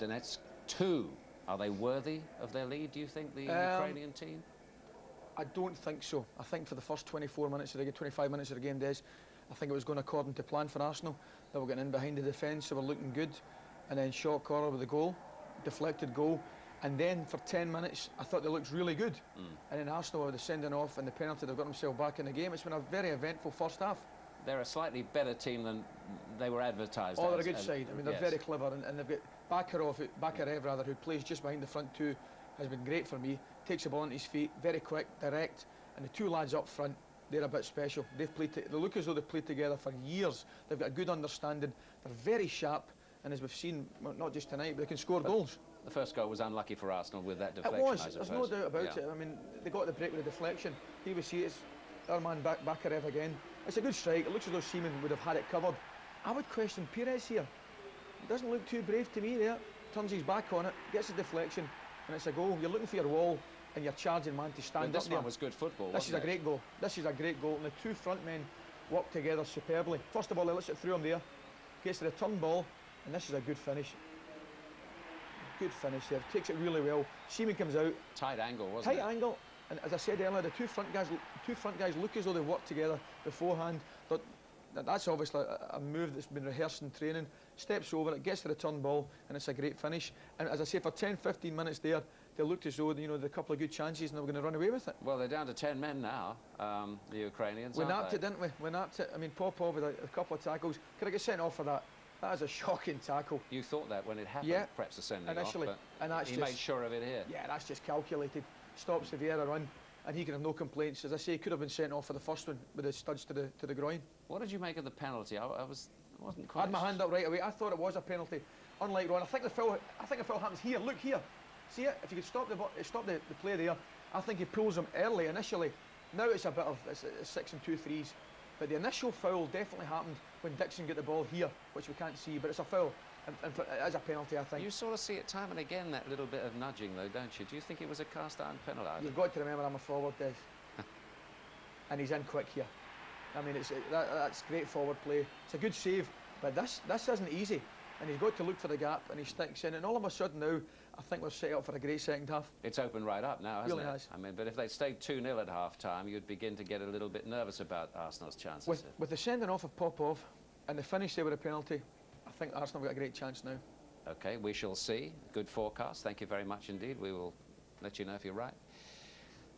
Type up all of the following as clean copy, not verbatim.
Donetsk 2. Are they worthy of their lead, do you think, the Ukrainian team? I don't think so. I think for the first 24 minutes of the game, 25 minutes of the game, Des, I think it was going according to plan for Arsenal. They were getting in behind the defence, they were looking good, and then Shakhtar with the goal, deflected goal, and then for 10 minutes I thought they looked really good. And then Arsenal with the sending off and the penalty, they've got themselves back in the game. It's been a very eventful first half. They're a slightly better team than they were advertised as. They're a good side. I mean, they're very clever, and they've got Bakarev rather, who plays just behind the front two, has been great for me. Takes the ball on his feet, very quick, direct, and the two lads up front, they're a bit special. They look as though they've played together for years. They've got a good understanding. They're very sharp, and as we've seen, well, not just tonight, but they can score goals. The first goal was unlucky for Arsenal with that deflection. It was. There's no doubt about it. I mean, they got the break with the deflection. Here we see it's our man Bakarev again. It's a good strike. It looks as though Seaman would have had it covered. I would question Perez here. He doesn't look too brave to me there. Turns his back on it, gets a deflection, and it's a goal. You're looking for your wall, and you're charging man to stand up there. This one was good football. This is a great goal. This is a great goal, and the two front men work together superbly. First of all, he lets it through him there, gets the return ball, and this is a good finish. Good finish there. Takes it really well. Seaman comes out. Tight angle, wasn't it? Tight angle. And as I said earlier, the two front guys look as though they worked together beforehand. But that's obviously a move that's been rehearsed in training. Steps over it, gets the return ball, and it's a great finish. And as I say, for 10-15 minutes there, they looked as though they had a couple of good chances and they were going to run away with it. Well, they're down to 10 men now, the Ukrainians. We napped it, didn't we? We napped it. I mean, Popov with a couple of tackles. Could I get sent off for that? That is a shocking tackle. You thought that when it happened, yeah, perhaps the sending initially, off, but and that's he made sure of it here. Yeah, that's just calculated. Stops the Vieira run, and he can have no complaints. As I say, he could have been sent off for the first one with the studs to the groin. What did you make of the penalty? I wasn't quite. I had my hand up right away. I thought it was a penalty. Unlike Ron, I think the foul happens here. Look here. See it? If you could stop the play there, I think he pulls him early initially. Now it's a bit of 6 and 2 threes. But the initial foul definitely happened when Dixon got the ball here, which we can't see, but it's a foul, and it is a penalty, I think. You sort of see it time and again, that little bit of nudging, though, don't you? Do you think it was a cast-iron penalty? You've got to remember I'm a forward, Des. And he's in quick here. I mean, that's great forward play. It's a good save, but this isn't easy. And he's got to look for the gap, and he sticks in, and all of a sudden now, I think we're set up for a great second half. It's opened right up now, hasn't it? Really has. I mean, but if they'd stayed 2-0 at half-time, you'd begin to get a little bit nervous about Arsenal's chances. With the sending off of Popov and the finish there with a penalty, I think Arsenal have got a great chance now. OK, we shall see. Good forecast. Thank you very much indeed. We will let you know if you're right.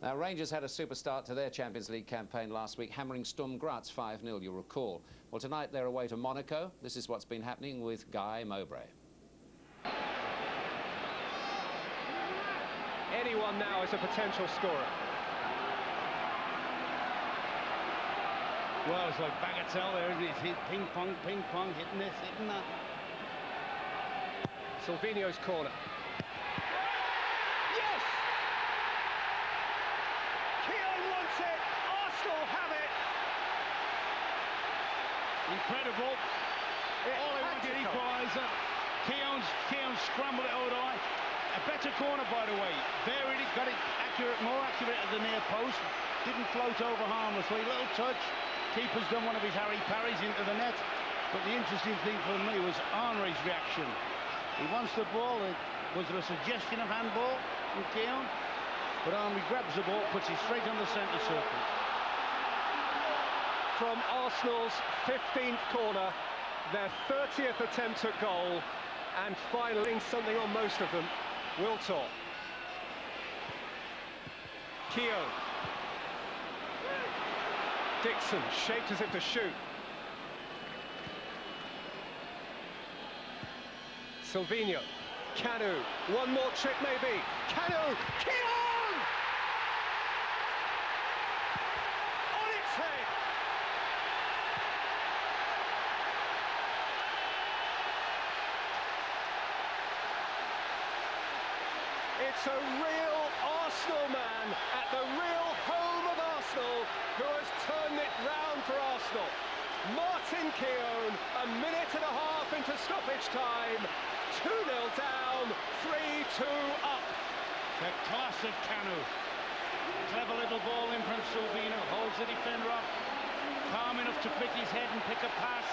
Now, Rangers had a super start to their Champions League campaign last week, hammering Sturm Graz 5-0, you'll recall. Well, tonight they're away to Monaco. This is what's been happening with Guy Mowbray. Anyone now is a potential scorer. Well, it's like Bagatelle there, isn't it? He's ping pong, hitting this, hitting that. Silvino's corner. Yes! Keown wants it. Arsenal have it. Incredible. All they wanted equaliser. Keown scrambled it over. A better corner, by the way. Very got it accurate, more accurate at the near post. Didn't float over harmlessly. Little touch. Keeper's done one of his Harry Parries into the net. But the interesting thing for me was Henry's reaction. He wants the ball. Was there a suggestion of handball from Keown? But Henry grabs the ball, puts it straight on the centre circle. From Arsenal's 15th corner, their 30th attempt at goal, and finally something on most of them. Wiltor. Keown. Dixon, shaped as if to shoot. Silvino. Canu. One more trick maybe. Canu. Keown! On its head. It's a real Arsenal man at the real home of Arsenal who has turned it round for Arsenal. Martin Keown, a minute and a half into stoppage time. 2-0 down, 3-2 up. The class of Canu. Clever little ball in from Silvino, holds the defender up. Calm enough to pick his head and pick a pass.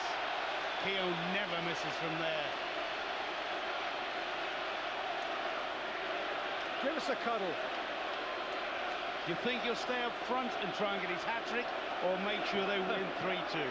Keown never misses from there. Give us a cuddle. Do you think he'll stay up front and try and get his hat-trick, or make sure they win 3-2?